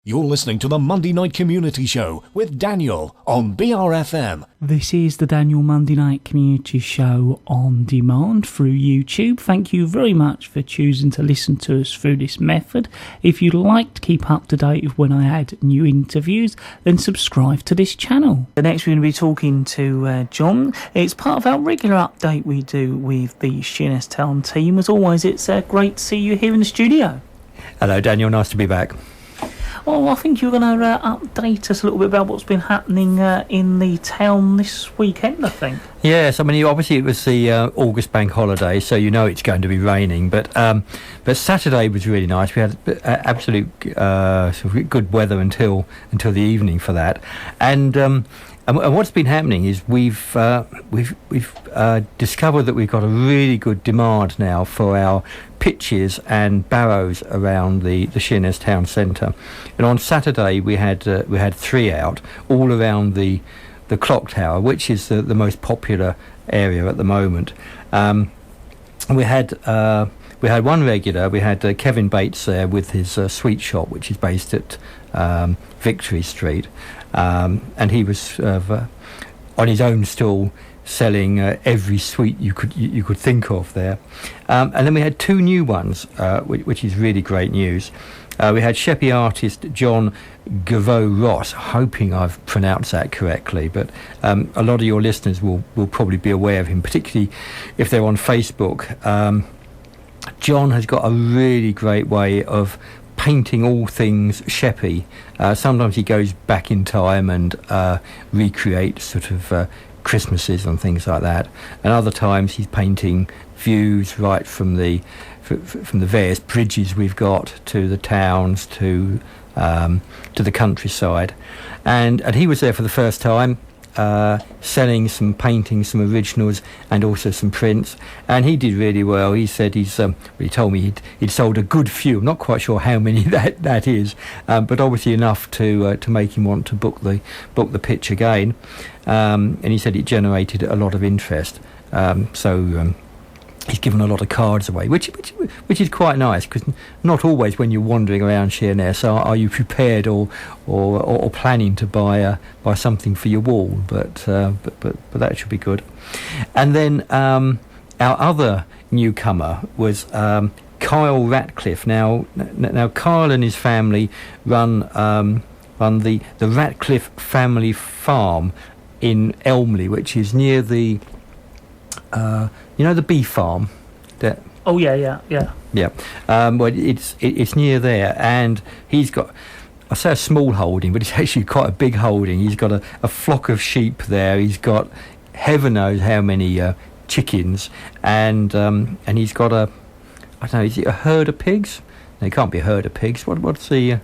You're listening to the Monday Night Community Show with Daniel on BRFM. This is the Daniel Monday Night Community Show on demand through YouTube. Thank you very much for choosing to listen to us through this method. If you'd like to keep up to date with when I add new interviews, then subscribe to this channel. Next we're going to be talking to John. It's part of our regular update we do with the Sheerness Town team. As always, it's great to see you here in the studio. Hello Daniel, nice to be back. Well, I think you're going to update us a little bit about what's been happening in the town this weekend, I think. Yes, I mean, obviously it was the August bank holiday, so you know it's going to be raining. But Saturday was really nice. We had absolute sort of good weather until the evening for that. And what's been happening is we've discovered that we've got a really good demand now for our pitches and barrows around the Sheerness Town Centre. And on Saturday we had 3 out all around the clock tower, which is the most popular area at the moment. We had one regular. We had Kevin Bates there with his sweet shop, which is based at Victory Street, and he was on his own stall selling every sweet you could think of there. And then we had 2 new ones, which is really great news. We had sheppey artist John Nurden, hoping I've pronounced that correctly, but a lot of your listeners will probably be aware of him, particularly if they're on Facebook. John has got a really great way of painting all things sheppey. Sometimes he goes back in time and recreates sort of Christmases and things like that, and other times he's painting views right from the various bridges we've got to the towns to the countryside, and he was there for the first time, selling some paintings, some originals, and also some prints, and he did really well. He said he told me he'd sold a good few. I'm not quite sure how many that is, but obviously enough to make him want to book the pitch again. And he said it generated a lot of interest. So he's given a lot of cards away, which is quite nice, because not always when you're wandering around Sheerness are you prepared or planning to buy something for your wall, but that should be good. And then our other newcomer was Kyle Ratcliffe. Now Kyle and his family run the Ratcliffe family farm in Elmley, which is near the the bee farm. Oh yeah. Well, it's near there, and he's got, I say a small holding, but it's actually quite a big holding. He's got a flock of sheep there. He's got heaven knows how many chickens, and he's got I don't know, is it a herd of pigs? No, it can't be a herd of pigs. What's the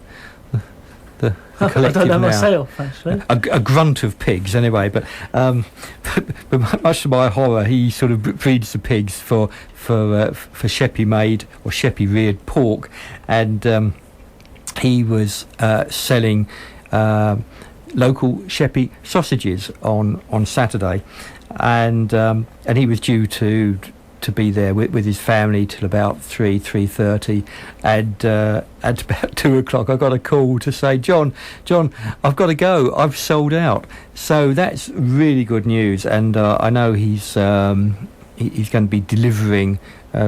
collective I don't know now? Myself, actually. A grunt of pigs, anyway. But much to my horror, he sort of breeds the pigs for sheppey made or sheppey reared pork, and he was selling local sheppey sausages on Saturday, and he was due to be there with his family till about 3:30, and at about 2 o'clock I got a call to say, John, I've got to go, I've sold out. So that's really good news, and I know he's going to be delivering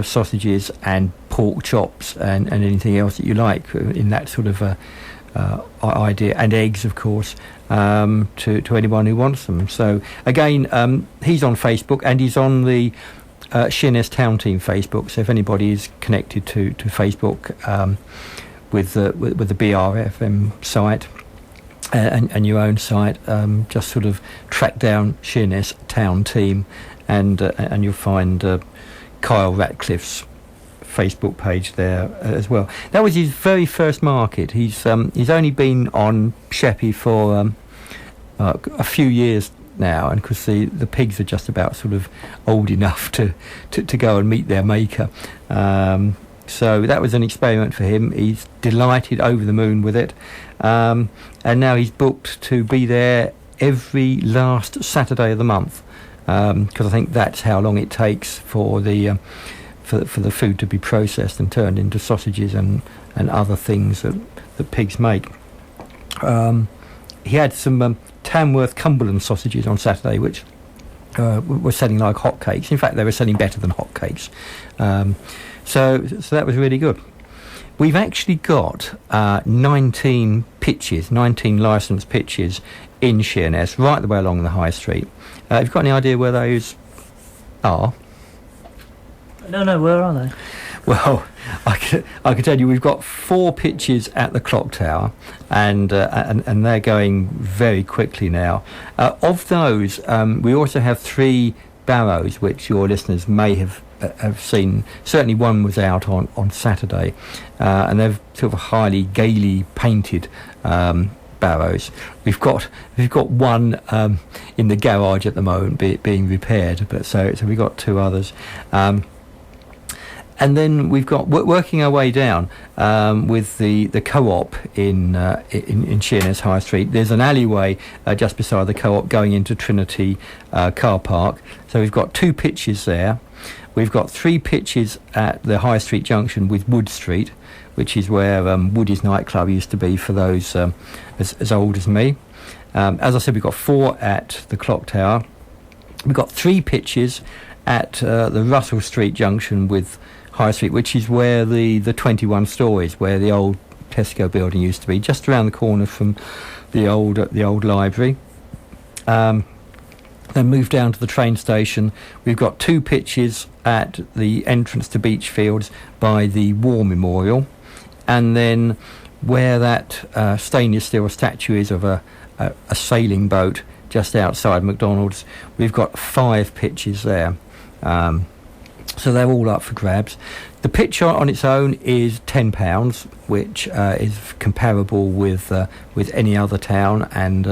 sausages and pork chops and anything else that you like in that sort of idea, and eggs, of course, to anyone who wants them. So again, he's on Facebook, and he's on the Sheerness Town Team Facebook, so if anybody is connected to Facebook with the BRFM site and your own site, just sort of track down Sheerness Town Team, and you'll find Kyle Ratcliffe's Facebook page there as well. That was his very first market. He's only been on sheppey for a few years now, and because the pigs are just about sort of old enough to go and meet their maker, so that was an experiment for him. He's delighted, over the moon with it, and now he's booked to be there every last Saturday of the month, because I think that's how long it takes for the food to be processed and turned into sausages and other things that pigs make. he had some Tamworth Cumberland sausages on Saturday, which were selling like hotcakes. In fact, they were selling better than hotcakes. So that was really good. We've actually got 19 licensed pitches in Sheerness, right the way along the high street. Have you got any idea where those are? No, where are they? Well, I can tell you we've got 4 pitches at the clock tower, and they're going very quickly now. Of those, we also have 3 barrows, which your listeners may have seen. Certainly one was out on Saturday, and they're sort of highly gaily painted barrows. We've got one in the garage at the moment being repaired, but so we've got 2 others. And then we've got working our way down with the co-op in Sheerness High Street. There's an alleyway just beside the co-op going into Trinity car park. So we've got 2 pitches there. We've got 3 pitches at the High Street junction with Wood Street, which is where Woody's nightclub used to be for those as old as me. As I said, we've got 4 at the clock tower. We've got 3 pitches at the Russell Street junction with High Street, which is where the 21 stories, where the old Tesco building used to be, just around the corner from the old library. Then move down to the train station. We've got 2 pitches at the entrance to Beachfields by the War Memorial, and then where that stainless steel statue is of a sailing boat just outside McDonald's, we've got 5 pitches there. So they're all up for grabs. The pitch on its own is £10, which is comparable with any other town, and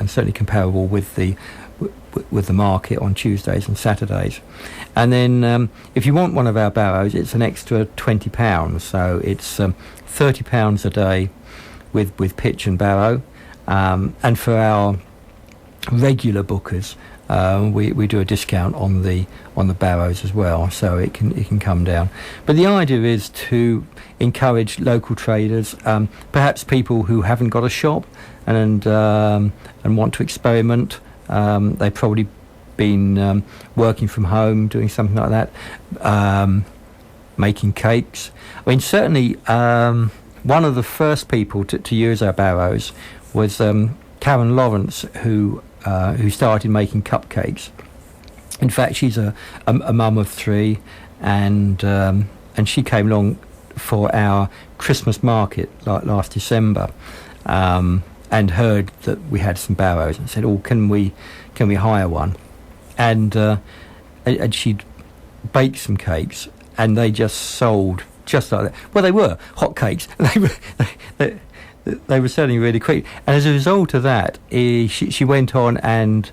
certainly comparable with the market on Tuesdays and Saturdays. And then if you want one of our barrows, it's an extra £20. So it's £30 a day with pitch and barrow. And for our regular bookers, we do a discount on the barrows as well, so it can come down. But the idea is to encourage local traders, perhaps people who haven't got a shop and want to experiment. They've probably been working from home, doing something like that, making cakes. I mean, certainly one of the first people to use our barrows was Karen Lawrence, who started making cupcakes. In fact, she's a mum of 3, and she came along for our Christmas market last December, and heard that we had some barrows and said, "Oh, can we hire one?" And she'd baked some cakes, and they just sold just like that. Well, they were hot cakes. They were selling really quick, and as a result of that, she went on and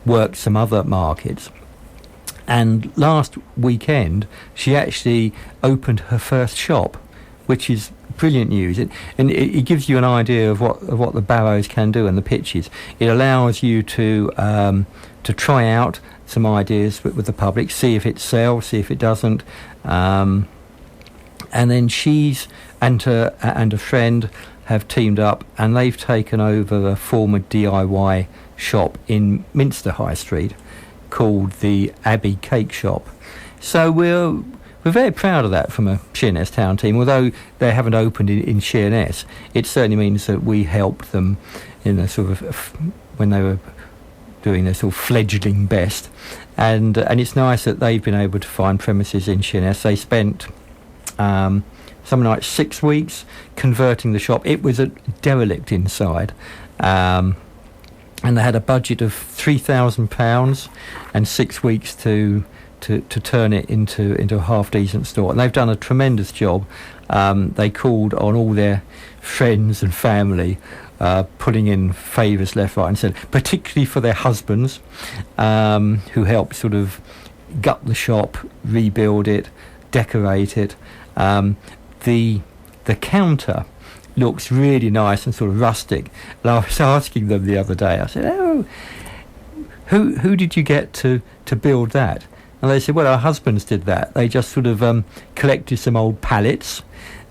worked some other markets. And last weekend, she actually opened her first shop, which is brilliant news. It gives you an idea of what the barrows can do and the pitches. It allows you to try out some ideas with the public, see if it sells, see if it doesn't. And then she's and a friend have teamed up, and they've taken over a former DIY shop in Minster High Street called the Abbey Cake Shop. So we're very proud of that from a Sheerness Town team. Although they haven't opened in Sheerness, it certainly means that we helped them in a sort of when they were doing their sort of fledgling best, and it's nice that they've been able to find premises in Sheerness. They spent something like 6 weeks converting the shop. It was a derelict inside, and they had a budget of £3,000 and 6 weeks to turn it into a half decent store, and they've done a tremendous job. They called on all their friends and family, putting in favours left, right and centre, particularly for their husbands, who helped sort of gut the shop, rebuild it, decorate it. The counter looks really nice and sort of rustic, and I was asking them the other day, I said, "Oh, who did you get to build that?" And they said, "Well, our husbands did that. They just sort of collected some old pallets,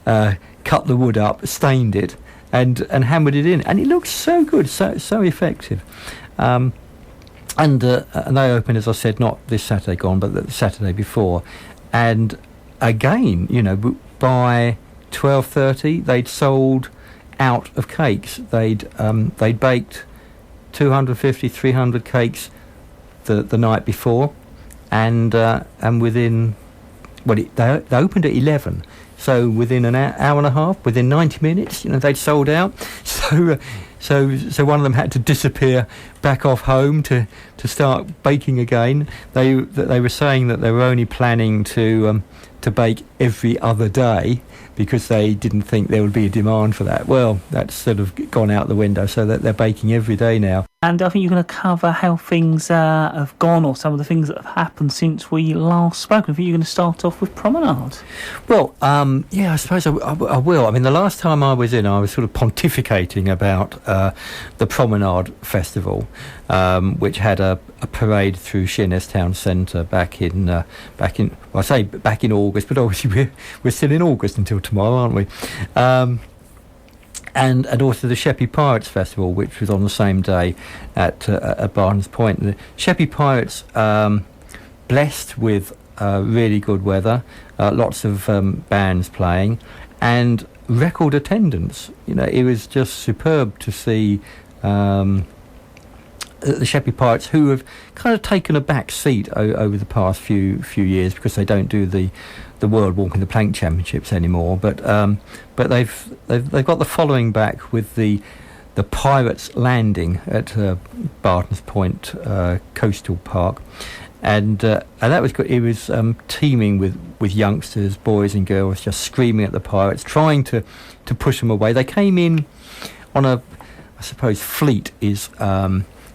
cut the wood up, stained it, and hammered it in, and it looked so good, so effective. And they opened, as I said, not this Saturday gone, but the Saturday before. And again, by 12:30, they'd sold out of cakes. They'd baked 250, 300 cakes the night before, and within, they opened at 11. So within an hour and a half, within 90 minutes, they'd sold out. So one of them had to disappear back off home to start baking again. They were saying that they were only planning to bake every other day because they didn't think there would be a demand for that. Well, that's sort of gone out the window, so that they're baking every day now. And I think you're going to cover how things have gone, or some of the things that have happened since we last spoke. I think you're going to start off with Promenade. Well, I suppose I will. I mean, the last time I was in, I was sort of pontificating about the Promenade Festival, which had a parade through Sheerness Town Centre back in August, but obviously we're still in August until tomorrow, aren't we? And also the Sheppey Pirates Festival, which was on the same day at Barnes Point. The Sheppey Pirates, blessed with really good weather, lots of bands playing, and record attendance. It was just superb to see the Sheppey Pirates, who have kind of taken a back seat over the past few years because they don't do the World Walking the Plank Championships anymore, but they've got the following back with the Pirates Landing at Barton's Point Coastal Park, and that was good. It was teeming with youngsters, boys and girls, just screaming at the Pirates, trying to push them away. They came in on I suppose fleet is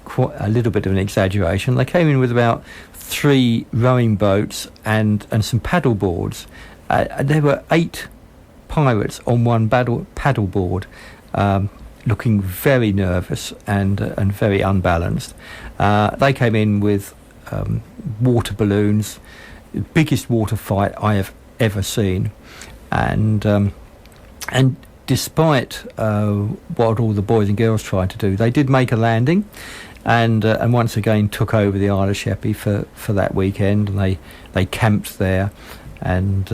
quite a little bit of an exaggeration. They came in with about 3 rowing boats and some paddle boards. There were 8 pirates on one paddle board, looking very nervous and very unbalanced. They came in with water balloons, the biggest water fight I have ever seen, and despite what all the boys and girls tried to do, they did make a landing. And once again took over the Isle of Sheppey for that weekend, and they camped there, and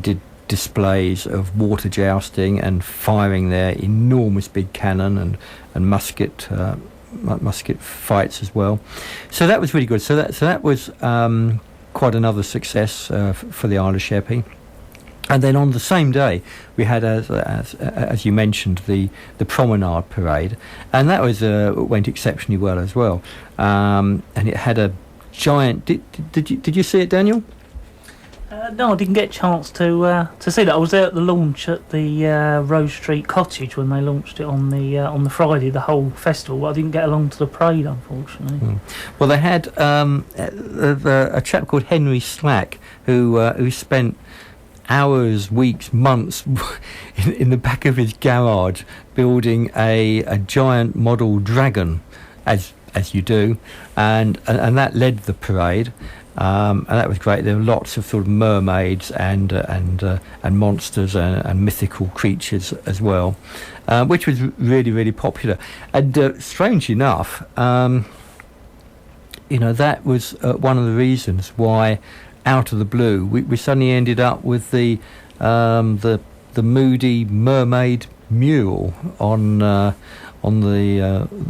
did displays of water jousting and firing their enormous big cannon and musket fights as well. So that was really good. So that was quite another success for the Isle of Sheppey. And then on the same day, we had, as you mentioned, the Promenade Parade, and that went exceptionally well as well. And it had a giant. Did you see it, Daniel? No, I didn't get a chance to see that. I was there at the launch at the Rose Street Cottage when they launched it on the Friday, the whole festival. But I didn't get along to the parade, unfortunately. Well, they had a chap called Henry Slack who spent hours, weeks, months in the back of his garage building a giant model dragon, as you do, and that led the parade, and that was great. There were lots of sort of mermaids and monsters and mythical creatures as well, which was really, really popular. And strange enough, that was one of the reasons why, out of the blue, we suddenly ended up with the Moody Mermaid mural on the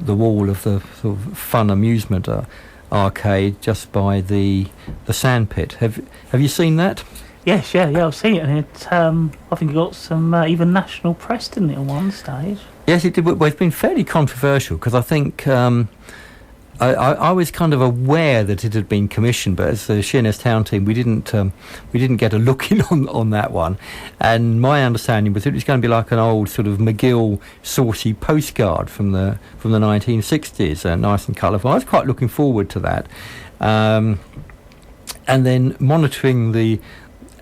wall of the sort of fun amusement arcade just by the sandpit. Have you seen that? Yes, yeah, I've seen it, and it I think it got some even national press, didn't it, at one stage? Yes, it did. Well, it's been fairly controversial because I think I was kind of aware that it had been commissioned, but as the Sheerness Town team, we didn't get a look in on that one. And my understanding was it was going to be like an old sort of McGill saucy postcard from the 1960s, nice and colourful. I was quite looking forward to that. And then monitoring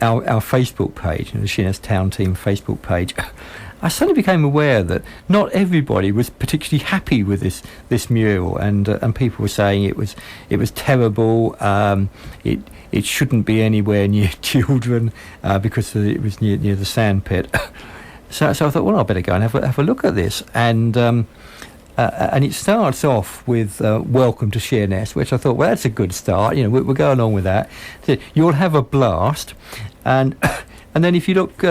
our Facebook page, the Sheerness Town Team Facebook page, I suddenly became aware that not everybody was particularly happy with this mural, and people were saying it was terrible. It shouldn't be anywhere near children because it was near the sandpit. So I thought, well, I better go and have a look at this. And it starts off with welcome to Sheerness, which I thought, well, that's a good start. We'll go along with that. So you'll have a blast. And then if you look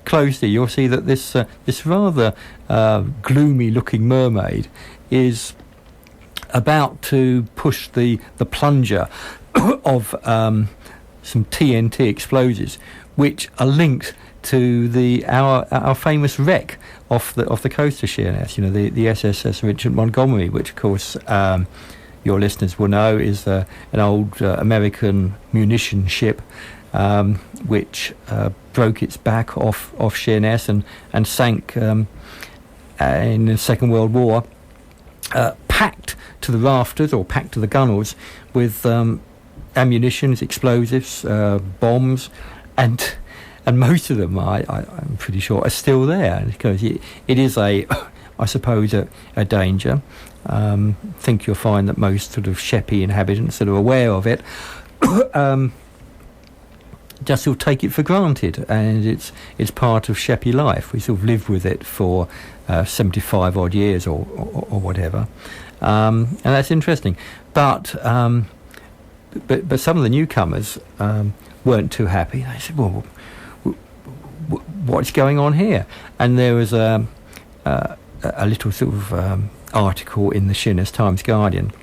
closely, you'll see that this rather gloomy-looking mermaid is about to push the plunger of some TNT explosives, which are linked to our famous wreck off the coast of Sheerness. The SSS Richard Montgomery, which of course your listeners will know is an old American munition ship which broke its back off Sheerness and sank in the Second World War, packed to the rafters or packed to the gunnels with ammunition, explosives, bombs, and most of them, I'm pretty sure, are still there, because it is I suppose, a danger. Think you'll find that most sort of sheppey inhabitants that are aware of it just sort of take it for granted, and it's part of sheppey life. We sort of lived with it for 75 odd years or whatever, and that's interesting. But some of the newcomers weren't too happy. They said, well, what's going on here? And there was a little sort of article in the Sheerness Times Guardian,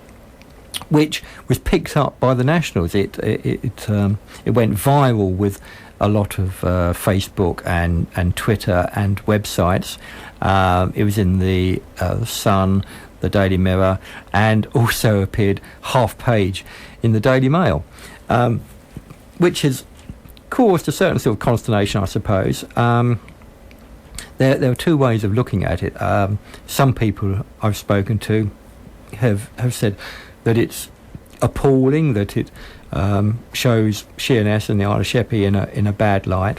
which was picked up by the Nationals. It went viral with a lot of Facebook and Twitter and websites. It was in the Sun, the Daily Mirror, and also appeared half page in the Daily Mail, which has caused a certain sort of consternation, I suppose. There are two ways of looking at it. Some people I've spoken to have said that it's appalling, that it shows Sheerness and the Isle of Sheppey in a bad light.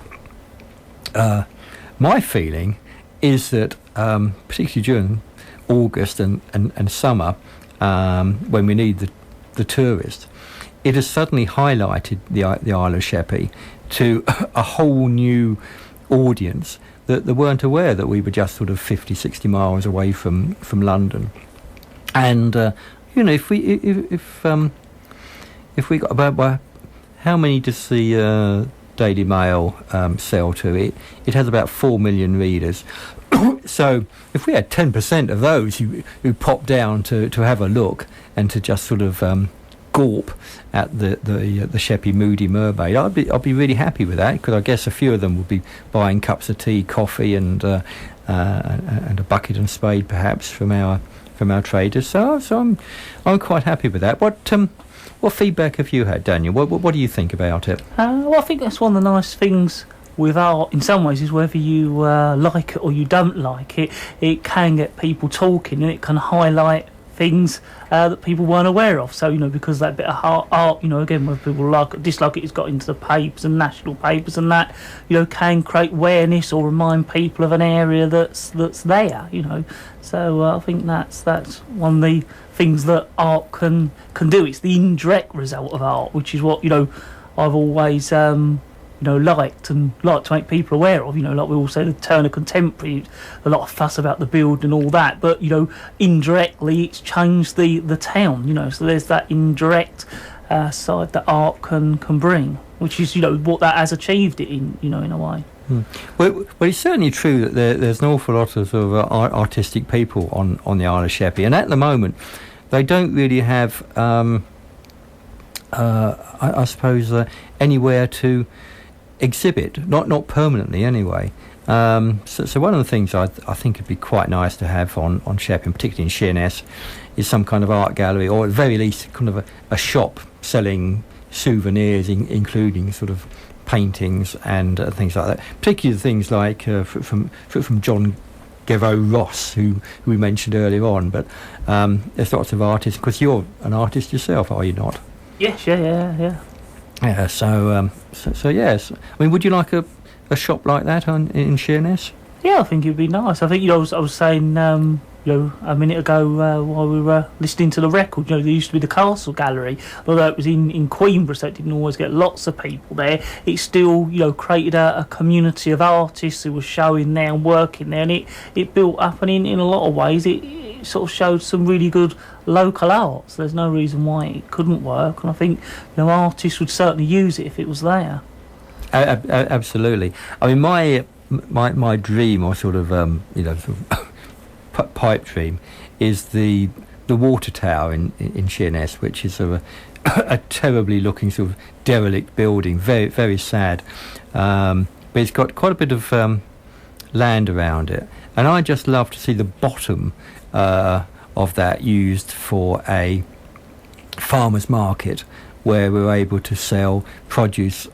My feeling is that, particularly during August and summer, when we need the tourists, it has suddenly highlighted the Isle of Sheppey to a whole new audience that weren't aware that we were just sort of 50, 60 miles away from London. And if we got about how many does the Daily Mail sell to? It has about 4 million readers. So if we had 10% of those who popped down to have a look and to just sort of gawp at the Sheppey Moody Mermaid, I'd be really happy with that, because I guess a few of them would be buying cups of tea, coffee, and a bucket and spade perhaps from our traders. So I'm quite happy with that. What feedback have you had, Daniel? What do you think about it? Well, I think that's one of the nice things with art, in some ways, is whether you like it or you don't like it, it can get people talking, and it can highlight things that people weren't aware of. So, because that bit of art, again, whether people like it or dislike it, it's got into the papers and national papers and that, can create awareness or remind people of an area that's there, So I think that's one of the things that art can do. It's the indirect result of art, which is what, I've always liked to make people aware of. Like we all say, the Turner Contemporary, a lot of fuss about the building and all that, but indirectly it's changed the town. So there's that indirect side that art can bring, which is what that has achieved it in a way. Well, it's certainly true that there's an awful lot of sort of artistic people on the Isle of Sheppey, and at the moment they don't really have I suppose anywhere to exhibit, not permanently anyway. So one of the things I think would be quite nice to have on Sheppey, particularly in Sheerness, is some kind of art gallery, or at the very least kind of a shop selling souvenirs, including sort of paintings and things like that. Particularly things like from John Ross, who we mentioned earlier on. But there's lots of artists, because you're an artist yourself, are you not? Yes, yeah. Yeah, so yes. I mean, would you like a shop like that in Sheerness? Yeah, I think it'd be nice. I think I was saying a minute ago while we were listening to the record. There used to be the Castle Gallery, although it was in Queenborough, so it didn't always get lots of people there. It still, created a community of artists who were showing there and working there, and it built up, and in a lot of ways it sort of showed some really good local art. So there's no reason why it couldn't work, and I think artists would certainly use it if it was there. Absolutely. I mean, my dream, or sort of pipe dream, is the water tower in Sheerness, which is sort of a terribly looking sort of derelict building, very, very sad, but it's got quite a bit of land around it, and I just love to see the bottom of that used for a farmer's market, where we're able to sell produce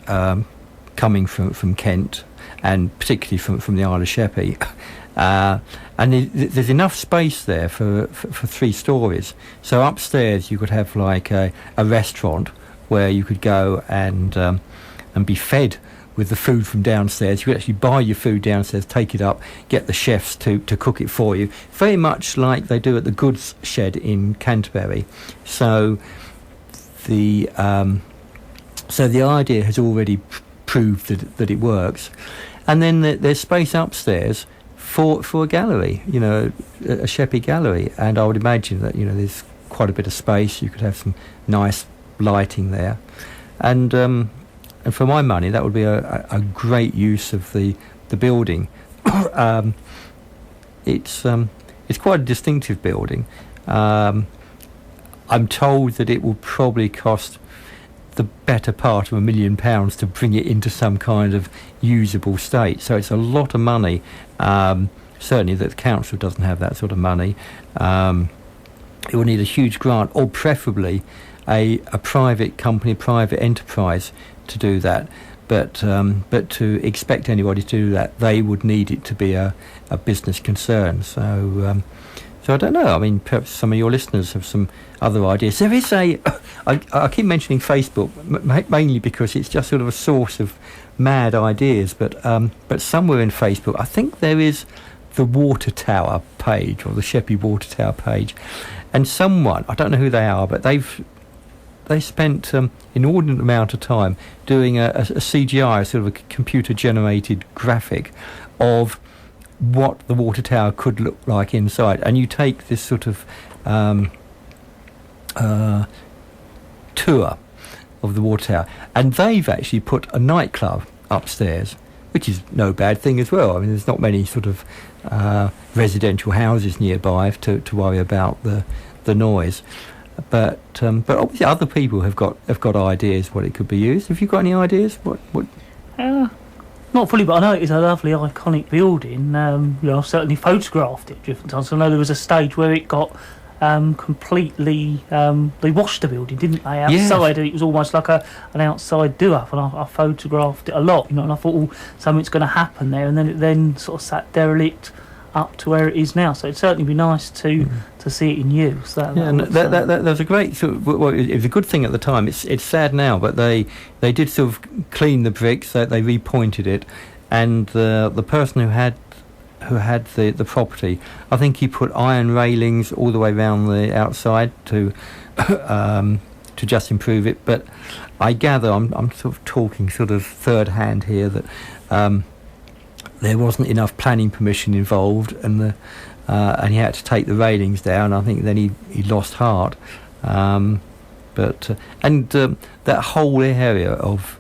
coming from Kent, and particularly from the Isle of Sheppey. And there's enough space there for 3 stories. So upstairs you could have like a restaurant where you could go and be fed with the food from downstairs. You could actually buy your food downstairs, take it up, get the chefs to cook it for you. Very much like they do at the goods shed in Canterbury. So the idea has already proved that it works. And then there's space upstairs for a gallery, a Sheppey gallery, and I would imagine that there's quite a bit of space. You could have some nice lighting there, and for my money, that would be a great use of the building. It's quite a distinctive building. I'm told that it will probably cost the better part of £1 million to bring it into some kind of usable state. So it's a lot of money. Certainly that the council doesn't have that sort of money. It will need a huge grant, or preferably a private company, private enterprise to do that. But to expect anybody to do that, they would need it to be a business concern. So I don't know. I mean, perhaps some of your listeners have some other ideas. There is I keep mentioning Facebook, mainly because it's just sort of a source of mad ideas. But somewhere in Facebook, I think there is the Water Tower page, or the Sheppey Water Tower page, and someone, I don't know who they are, but they spent inordinate amount of time doing a CGI, sort of a computer-generated graphic of what the water tower could look like inside, and you take this sort of tour of the water tower, and they've actually put a nightclub upstairs, which is no bad thing as well. I mean, there's not many sort of residential houses nearby to worry about the noise, but obviously other people have got ideas what it could be used. Have you got any ideas? What? Not fully, but I know it is a lovely, iconic building. I've certainly photographed it different times. So I know there was a stage where it got completely... they washed the building, didn't they, outside? And it was almost like an outside do-up, and I photographed it a lot, and I thought, something's going to happen there, and then it sort of sat derelict up to where it is now. So it'd certainly be nice to see it in use. That was a great sort of, well, it was a good thing at the time. It's sad now, but they did sort of clean the bricks. They repointed it, and the person who had the property, I think he put iron railings all the way around the outside to just improve it. But I gather I'm sort of talking sort of third hand here that there wasn't enough planning permission involved, and he had to take the railings down. I think then he lost heart. But that whole area of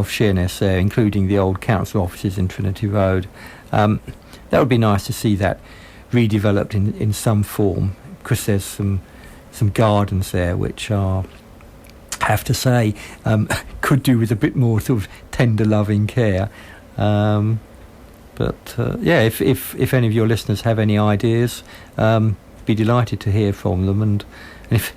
Sheerness there, including the old council offices in Trinity Road, that would be nice to see that redeveloped in some form, because there's some gardens there which are, I have to say, could do with a bit more sort of tender loving care. If any of your listeners have any ideas, be delighted to hear from them, and if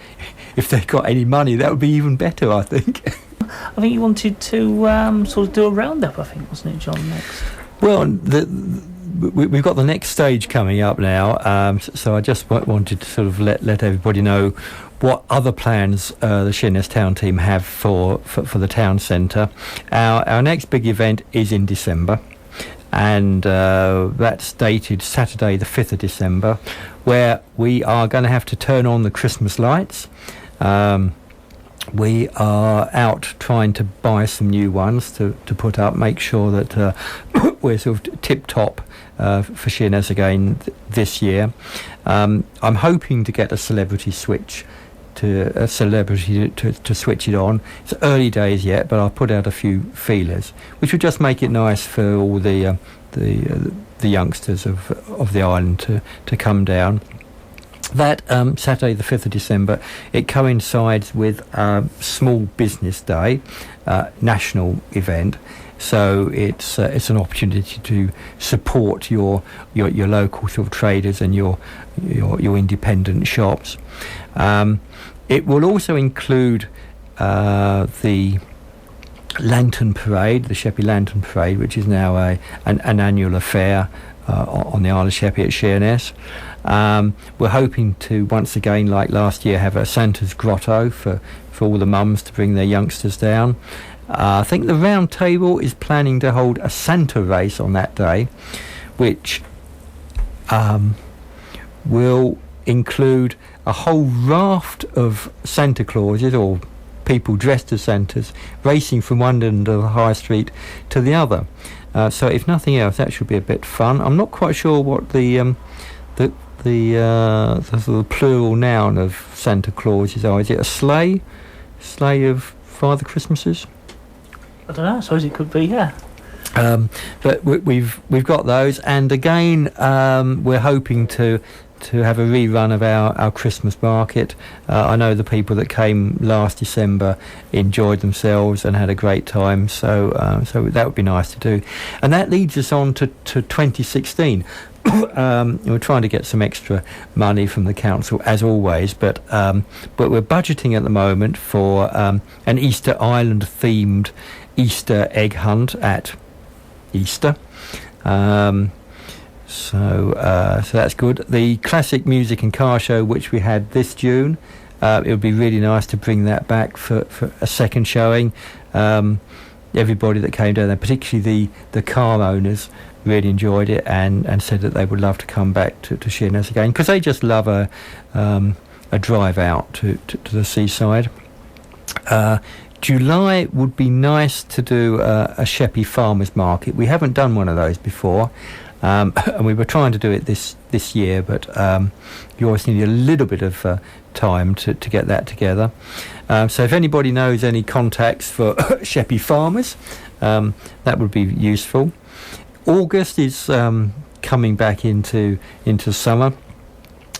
they've got any money, that would be even better, I think. I think you wanted to sort of do a roundup, I think, wasn't it, John, next? Well, we've got the next stage coming up now, so I just wanted to sort of let everybody know what other plans the Sheerness Town team have for the town centre. Our next big event is in December, and that's dated Saturday the 5th of December, where we are going to have to turn on the Christmas lights. We are out trying to buy some new ones to put up, make sure that we're sort of tip-top for Sheerness again this year. I'm hoping to get a celebrity switch to switch it on. It's early days yet, but I'll put out a few feelers, which would just make it nice for all the youngsters of the island to come down. That Saturday the 5th of December, it coincides with Small Business Day, national event. So it's an opportunity to support your local sort of traders and your independent shops. It will also include the Lantern Parade, the Sheppey Lantern Parade, which is now an annual affair on the Isle of Sheppey at Sheerness. We're hoping to once again, like last year, have a Santa's Grotto for all the mums to bring their youngsters down. I think the Round Table is planning to hold a Santa race on that day, which will include a whole raft of Santa Clauses, or people dressed as Santas, racing from one end of the high street to the other. So if nothing else, that should be a bit fun. I'm not quite sure what the sort of plural noun of Santa Clauses are. Is it a sleigh of Father Christmases? I don't know. I suppose it could be, yeah. But we've got those, and again, we're hoping to have a rerun of our Christmas market. I know the people that came last December enjoyed themselves and had a great time, so that would be nice to do. And that leads us on to 2016. We're trying to get some extra money from the council, as always, but we're budgeting at the moment for an Easter Island themed Easter egg hunt at Easter. So that's good. The classic music and car show, which we had this June, it would be really nice to bring that back for a second showing. Everybody that came down there, particularly the car owners, really enjoyed it and said that they would love to come back to Sheerness again, because they just love a drive out to the seaside. July would be nice to do a Sheppey farmers market. We haven't done one of those before. And we were trying to do it this year, but you always need a little bit of time to get that together. So if anybody knows any contacts for Sheppey farmers, that would be useful. August is coming back into summer,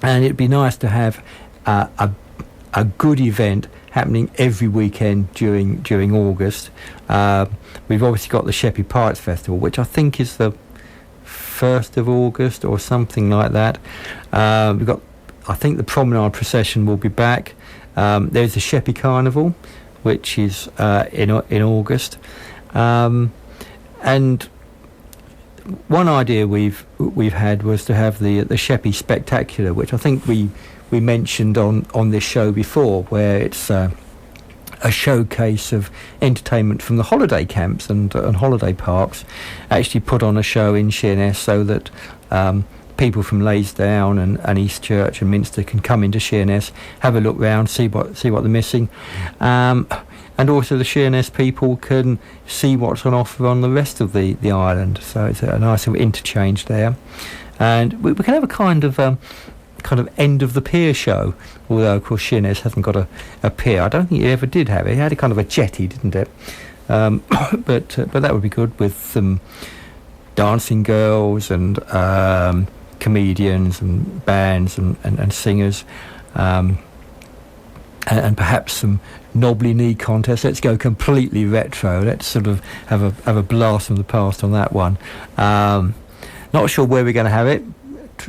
and it'd be nice to have a good event happening every weekend during August. We've obviously got the Sheppey Pirates Festival, which I think is the 1st of August or something like that. We've got, I think the Promenade Procession will be back. There's the Sheppey Carnival, which is in August. And one idea we've had was to have the Sheppey Spectacular, which I think we mentioned on this show before, where it's a showcase of entertainment from the holiday camps and holiday parks, actually put on a show in Sheerness, so that people from Laysdown and East Church and Minster can come into Sheerness, have a look round, see what they're missing, and also the Sheerness people can see what's on offer on the rest of the island. So it's a nice sort of interchange there, and we can have a kind of end of the pier show, although of course Sheerness hasn't got a pier. I don't think it ever did have it. It had a kind of a jetty, didn't it? But that would be good, with some dancing girls and comedians and bands and singers, and perhaps some knobbly knee contests. Let's go completely retro. Let's sort of have a blast from the past on that one. Not sure where we're going to have it.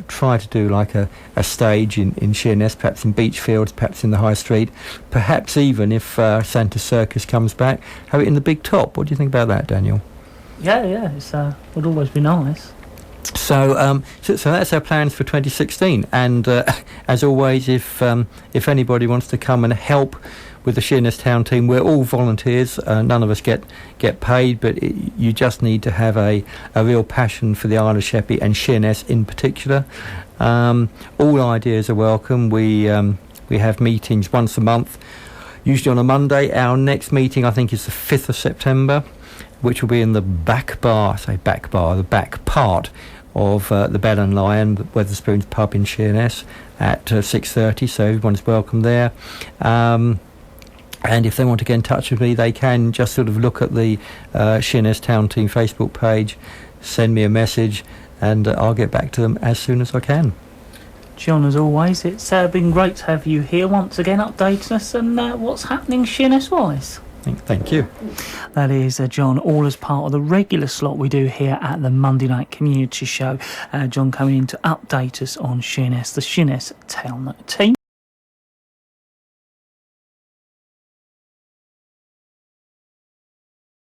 Try to do like a stage in Sheerness, perhaps in Beachfields, perhaps in the High Street, perhaps even, if Santa Circus comes back, have it in the Big Top. What do you think about that, Daniel? Yeah, it would always be nice. So that's our plans for 2016. And as always, if anybody wants to come and help with the Sheerness Town team, we're all volunteers. None of us get paid, but you just need to have a real passion for the Isle of Sheppey and Sheerness in particular. All ideas are welcome. We have meetings once a month, usually on a Monday. Our next meeting, I think, is the 5th of September, which will be in the back part of the Bell and Lion, the Wetherspoons pub in Sheerness, at 6:30, so everyone's welcome there. And if they want to get in touch with me, they can just sort of look at the Sheerness Town Team Facebook page, send me a message, and I'll get back to them as soon as I can. John, as always, it's been great to have you here once again, updating us on what's happening Sheerness-wise. Thank you. That is John, all as part of the regular slot we do here at the Monday Night Community Show. John coming in to update us on Sheerness, the Sheerness Town Team.